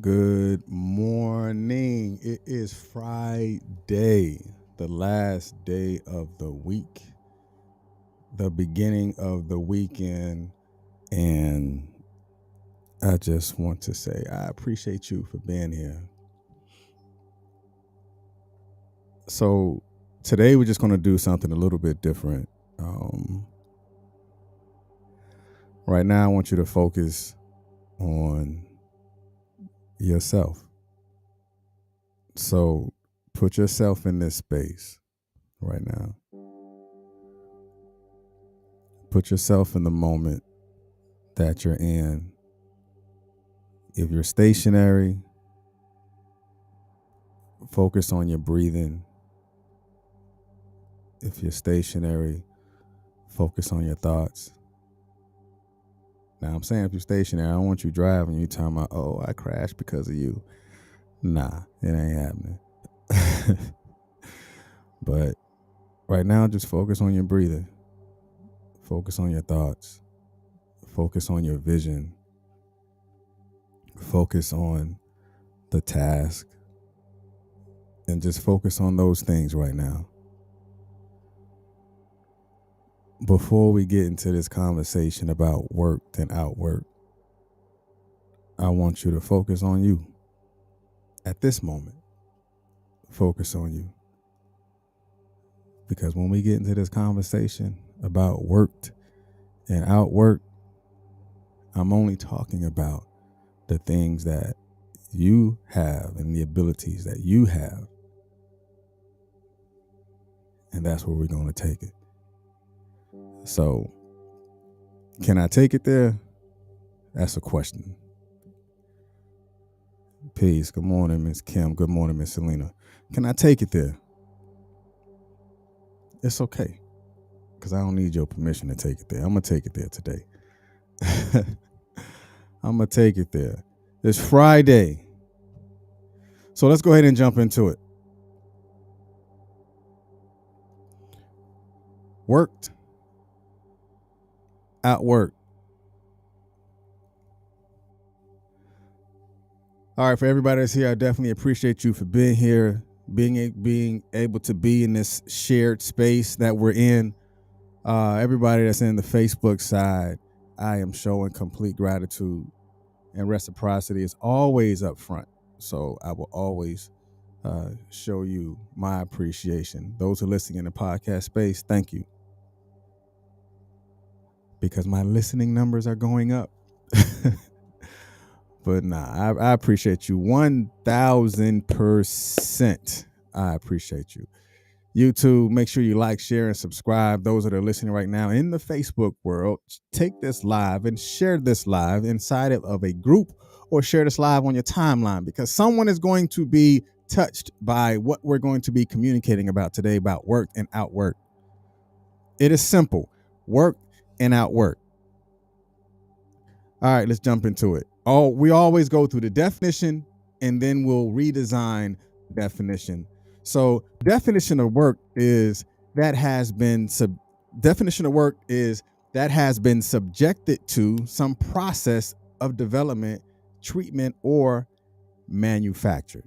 Good morning. It is Friday, the last day of the week, the beginning of the weekend. And I just want to say I appreciate you for being here. So today we're just going to do something a little bit different. Right now, I want you to focus on yourself. So put yourself in this space right now. Put yourself in the moment that you're in. If you're stationary, focus on your breathing. If you're stationary, focus on your thoughts. Now, I'm saying if you're stationary, I don't want you driving, you talking about, oh, I crashed because of you. Nah, it ain't happening. But right now, just focus on your breathing. Focus on your thoughts. Focus on your vision. Focus on the task. And just focus on those things right now. Before we get into this conversation about worked and outworked, I want you to focus on you. At this moment, focus on you. Because when we get into this conversation about worked and outworked, I'm only talking about the things that you have and the abilities that you have. And that's where we're going to take it. So, can I take it there? That's a question. Peace. Good morning, Miss Kim. Good morning, Miss Selena. Can I take it there? It's okay. Because I don't need your permission to take it there. I'm going to take it there today. I'm going to take it there. It's Friday. So let's go ahead and jump into it. Worked. Outworked. All right, for everybody that's here, I definitely appreciate you for being here, being able to be in this shared space that we're in. Everybody that's in the Facebook side, I am showing complete gratitude, and reciprocity is always up front. So I will always show you my appreciation. Those who are listening in the podcast space, thank you. Because my listening numbers are going up. But nah, I appreciate you 1,000%. I appreciate you. YouTube, make sure you like, share, and subscribe. Those that are listening right now in the Facebook world, take this live and share this live inside of a group, or share this live on your timeline, because someone is going to be touched by what we're going to be communicating about today about work and outwork. It is simple. Work and outwork. All right, let's jump into it. We always go through the definition and then we'll redesign the definition. So definition of work is that has been subjected to some process of development, treatment, or manufacture.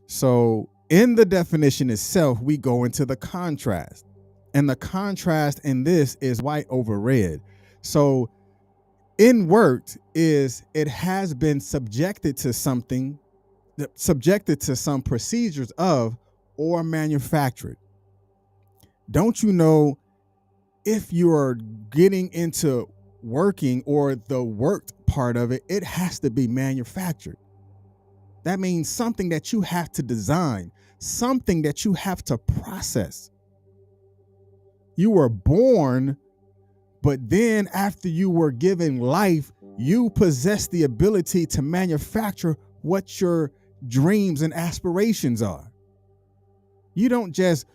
So in the definition itself, we go into the contrast. And the contrast in this is white over red. So in worked is it has been subjected to some procedures of or manufactured. Don't you know, if you are getting into working or the worked part of it, it has to be manufactured. That means something that you have to design, something that you have to process. You were born, but then after you were given life, you possess the ability to manufacture what your dreams and aspirations are. You don't just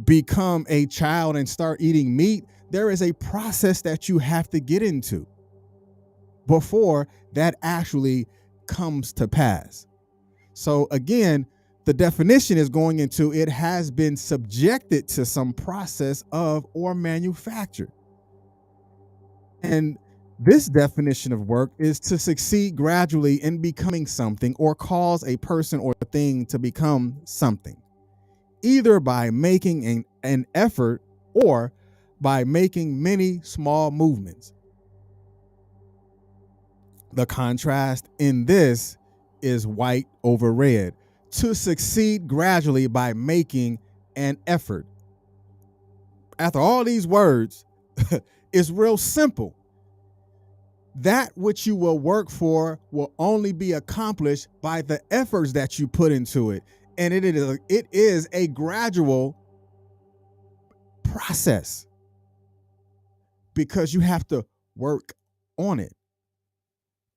become a child and start eating meat. There is a process that you have to get into before that actually comes to pass. So again, the definition is going into it has been subjected to some process of or manufactured. And This definition of work is to succeed gradually in becoming something or cause a person or thing to become something, either by making an effort or by making many small movements. The contrast in this is white over red. To succeed gradually by making an effort. After all these words, it's real simple. That which you will work for will only be accomplished by the efforts that you put into it. And it is a gradual process because you have to work on it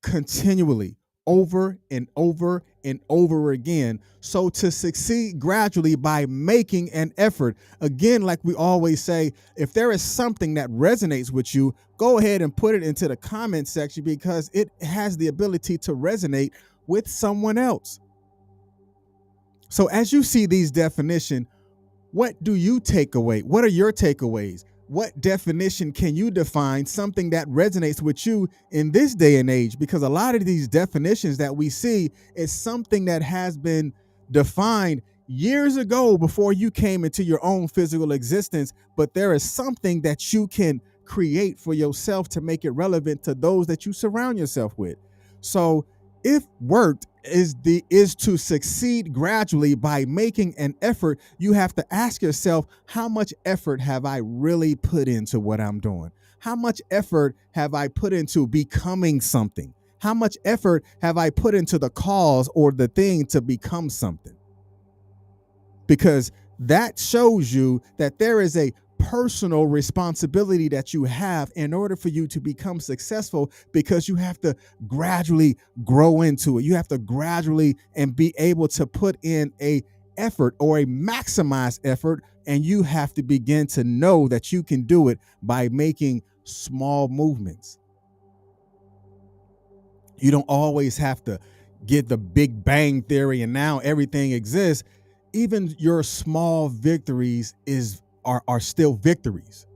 continually, over and over and over again. So to succeed gradually by making an effort, again, like we always say, if there is something that resonates with you, go ahead and put it into the comment section because it has the ability to resonate with someone else. So as you see these definitions, what do you take away? What are your takeaways? What definition can you define something that resonates with you in this day and age? Because a lot of these definitions that we see is something that has been defined years ago before you came into your own physical existence, but there is something that you can create for yourself to make it relevant to those that you surround yourself with. So if worked is to succeed gradually by making an effort, you have to ask yourself, how much effort have I really put into what I'm doing? How much effort have I put into becoming something? How much effort have I put into the cause or the thing to become something? Because that shows you that there is a personal responsibility that you have in order for you to become successful, because you have to gradually grow into it. You have to gradually and be able to put in a effort or a maximized effort, and you have to begin to know that you can do it by making small movements. You don't always have to get the big bang theory and now everything exists. Even your small victories are still victories.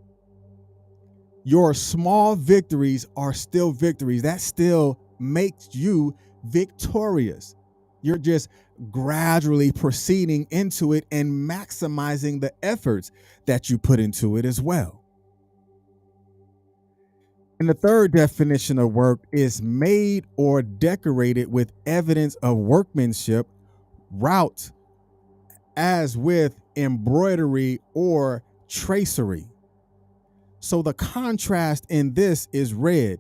Your small victories are still victories. That still makes you victorious. You're just gradually proceeding into it and maximizing the efforts that you put into it as well. And the third definition of work is made or decorated with evidence of workmanship, wrought as with embroidery or tracery. So the contrast in this is red,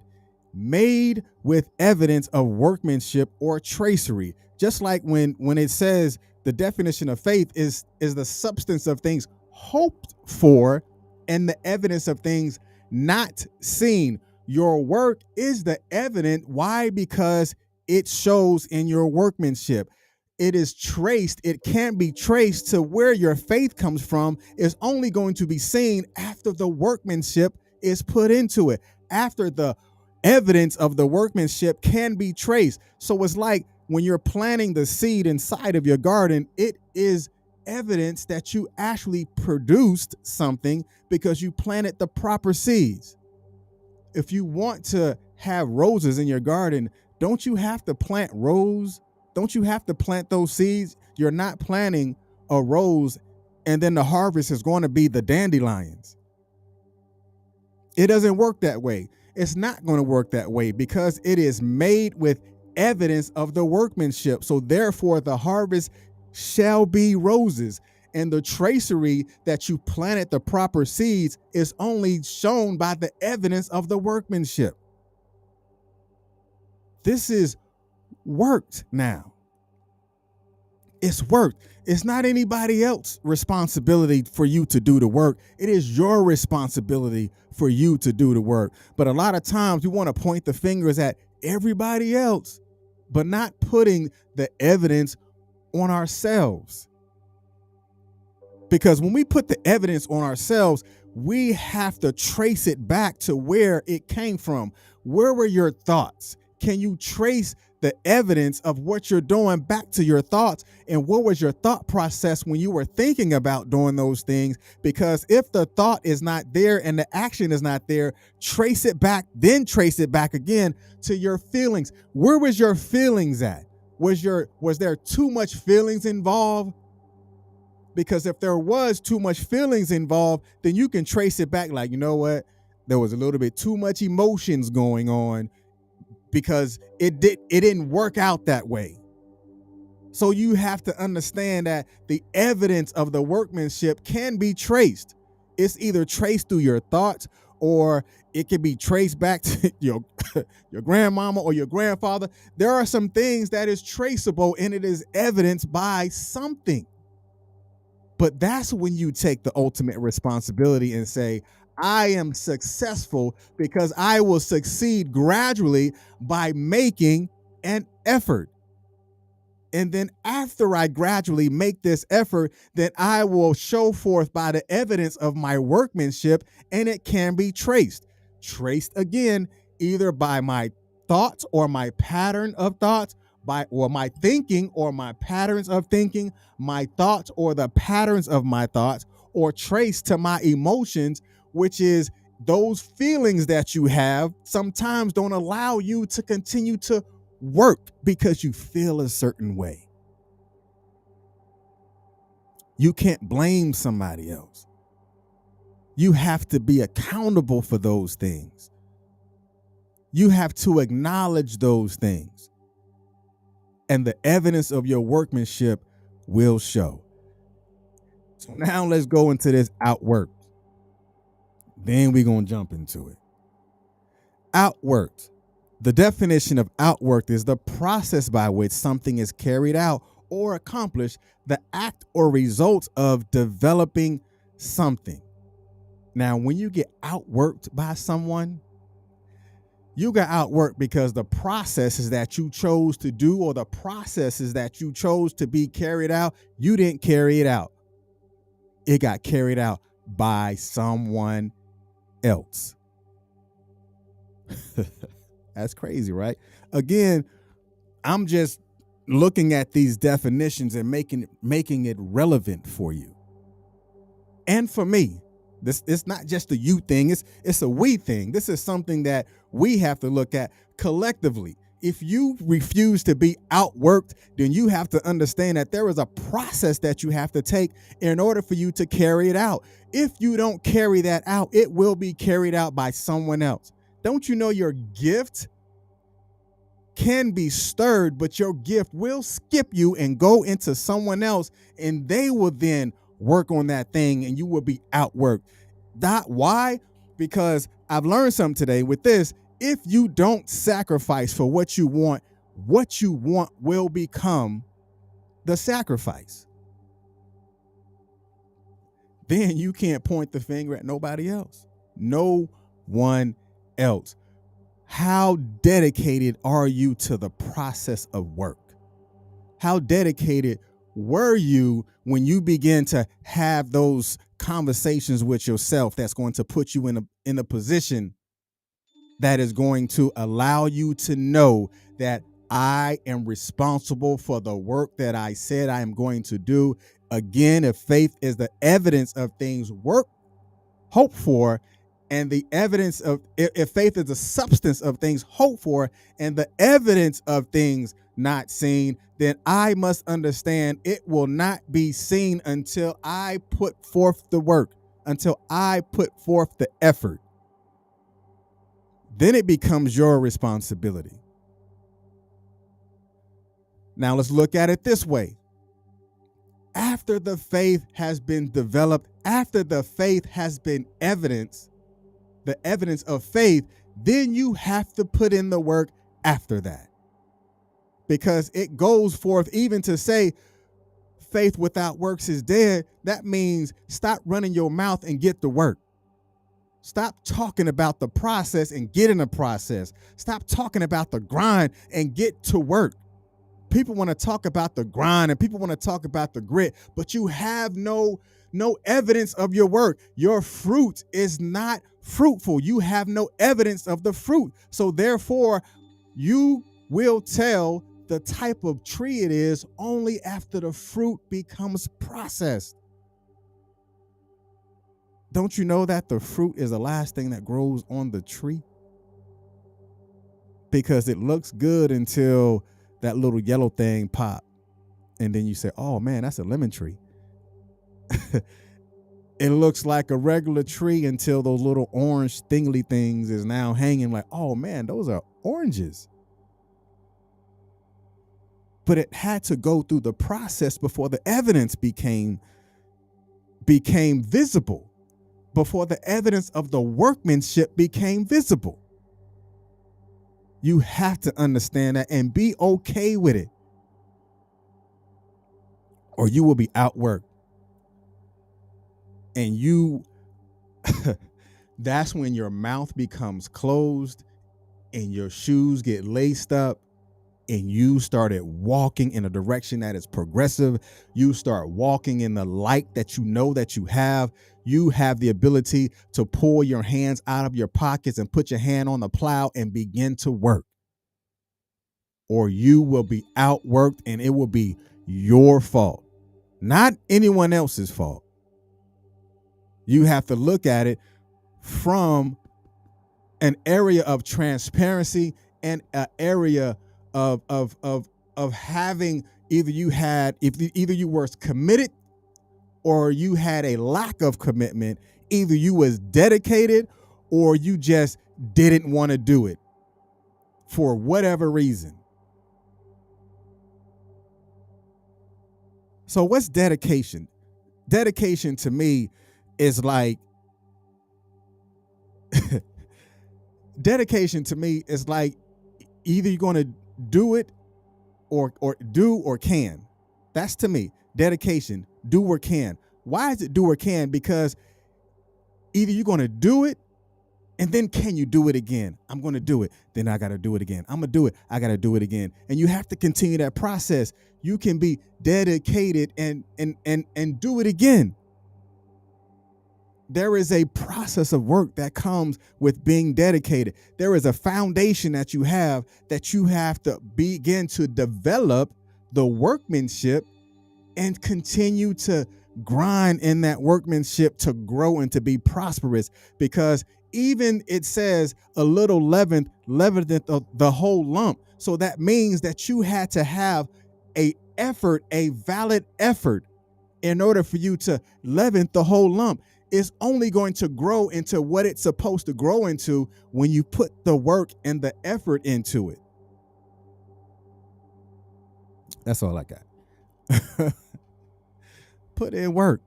made with evidence of workmanship or tracery. Just like when it says the definition of faith is the substance of things hoped for and the evidence of things not seen. Your work is the evidence. Why? Because it shows in your workmanship. It is traced. It can be traced to where your faith comes from. Is only going to be seen after the workmanship is put into it, after the evidence of the workmanship can be traced. So it's like when you're planting the seed inside of your garden, it is evidence that you actually produced something because you planted the proper seeds. If you want to have roses in your garden, don't you have to plant rose? Don't you have to plant those seeds? You're not planting a rose and then the harvest is going to be the dandelions. It doesn't work that way. It's not going to work that way because it is made with evidence of the workmanship. So therefore the harvest shall be roses. And the tracery that you planted the proper seeds is only shown by the evidence of the workmanship. This is worked now. It's worked. It's not anybody else's responsibility for you to do the work. It is your responsibility for you to do the work. But a lot of times we want to point the fingers at everybody else, but not putting the evidence on ourselves. Because when we put the evidence on ourselves, we have to trace it back to where it came from. Where were your thoughts? Can you trace the evidence of what you're doing back to your thoughts? And what was your thought process when you were thinking about doing those things? Because if the thought is not there and the action is not there, trace it back, then trace it back again to your feelings. Where was your feelings at? Was there too much feelings involved? Because if there was too much feelings involved, then you can trace it back like, you know what? There was a little bit too much emotions going on because it didn't work out that way. So you have to understand that the evidence of the workmanship can be traced. It's either traced through your thoughts, or it can be traced back to your grandmama or your grandfather. There are some things that is traceable, and it is evidenced by something. But that's when you take the ultimate responsibility and say, I am successful because I will succeed gradually by making an effort. And then after I gradually make this effort, then I will show forth by the evidence of my workmanship, and it can be traced. Traced again, either by my thoughts or my pattern of thoughts, or my thinking or my patterns of thinking, my thoughts or the patterns of my thoughts, or traced to my emotions, which is those feelings that you have sometimes don't allow you to continue to work because you feel a certain way. You can't blame somebody else. You have to be accountable for those things. You have to acknowledge those things. And the evidence of your workmanship will show. So now let's go into this outworked. Then we're going to jump into it. Outworked. The definition of outworked is the process by which something is carried out or accomplished, the act or result of developing something. Now, when you get outworked by someone, you got outworked because the processes that you chose to do or the processes that you chose to be carried out, you didn't carry it out. It got carried out by someone else. That's crazy, right? Again, I'm just looking at these definitions and making it relevant for you. And for me, it's not just a you thing, it's a we thing. This is something that we have to look at collectively. If you refuse to be outworked, then you have to understand that there is a process that you have to take in order for you to carry it out. If you don't carry that out, it will be carried out by someone else. Don't you know your gift can be stirred, but your gift will skip you and go into someone else, and they will then work on that thing and you will be outworked. Why? Because I've learned something today with this. If you don't sacrifice for what you want will become the sacrifice. Then you can't point the finger at nobody else. No one else. How dedicated are you to the process of work? How dedicated were you when you begin to have those conversations with yourself that's going to put you in a position that is going to allow you to know that I am responsible for the work that I said I am going to do? Again, if faith is the evidence of things hoped for, and the evidence of, if faith is the substance of things hoped for and the evidence of things not seen, then I must understand it will not be seen until I put forth the work, until I put forth the effort. Then it becomes your responsibility. Now let's look at it this way. After the faith has been developed, after the faith has been evidenced, the evidence of faith, then you have to put in the work after that. Because it goes forth even to say faith without works is dead. That means stop running your mouth and get to work. Stop talking about the process and get in the process. Stop talking about the grind and get to work. People want to talk about the grind and people want to talk about the grit, but you have no evidence of your work. Your fruit is not fruitful. You have no evidence of the fruit. So therefore, You will tell the type of tree it is only after the fruit becomes processed. Don't you know that the fruit is the last thing that grows on the tree? Because it looks good until that little yellow thing pop. And then you say, oh man, that's a lemon tree. It looks like a regular tree until those little orange thingly things is now hanging like, oh man, those are oranges. But it had to go through the process before the evidence became visible, before the evidence of the workmanship became visible. You have to understand that and be okay with it, or you will be outworked. And you, that's when your mouth becomes closed and your shoes get laced up and you started walking in a direction that is progressive. You start walking in the light that you know that you have. You have the ability to pull your hands out of your pockets and put your hand on the plow and begin to work. Or you will be outworked and it will be your fault, not anyone else's fault. You have to look at it from an area of transparency and an area of having either you were committed or you had a lack of commitment. Either you was dedicated or you just didn't want to do it for whatever reason. So what's dedication? Dedication to me is like dedication to me is like either you're going to do it or do or can. That's to me dedication. Do or can. Why is it do or can? Because either you're going to do it and then can you do it again? I'm going to do it. Then I got to do it again. I'm going to do it. I got to do it again. And you have to continue that process. You can be dedicated and do it again. There is a process of work that comes with being dedicated. There is a foundation that you have to begin to develop the workmanship and continue to grind in that workmanship to grow and to be prosperous. Because even it says a little leaveneth the whole lump. So that means that you had to have a valid effort in order for you to leaven the whole lump. It's only going to grow into what it's supposed to grow into when you put the work and the effort into it. That's all I got. Put in work.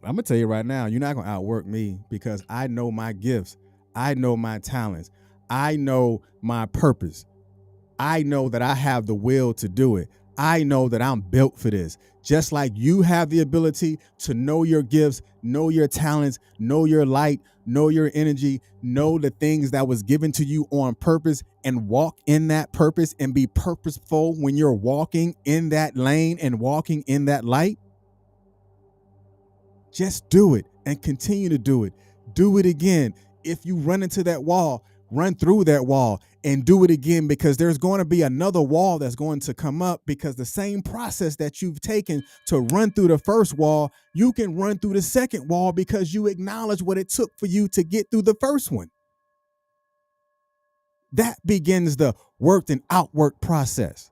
I'm going to tell you right now, you're not going to outwork me because I know my gifts. I know my talents. I know my purpose. I know that I have the will to do it. I know that I'm built for this. Just like you have the ability to know your gifts, know your talents, know your light, know your energy, know the things that was given to you on purpose and walk in that purpose and be purposeful when you're walking in that lane and walking in that light. Just do it and continue to do it. Do it again. If you run into that wall, run through that wall and do it again, because there's going to be another wall that's going to come up, because the same process that you've taken to run through the first wall, you can run through the second wall because you acknowledge what it took for you to get through the first one. That begins the worked and outworked process.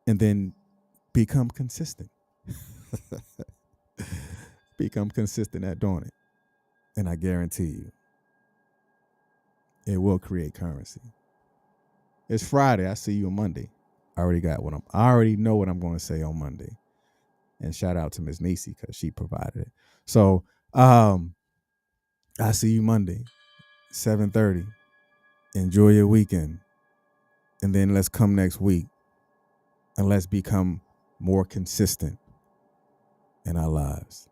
And then become consistent. Become consistent at doing it. And I guarantee you, it will create currency. It's Friday. I see you on Monday. I already know what I'm going to say on Monday. And shout out to Miss Nisi because she provided it. So I see you Monday, 7:30. Enjoy your weekend. And then let's come next week and let's become more consistent in our lives.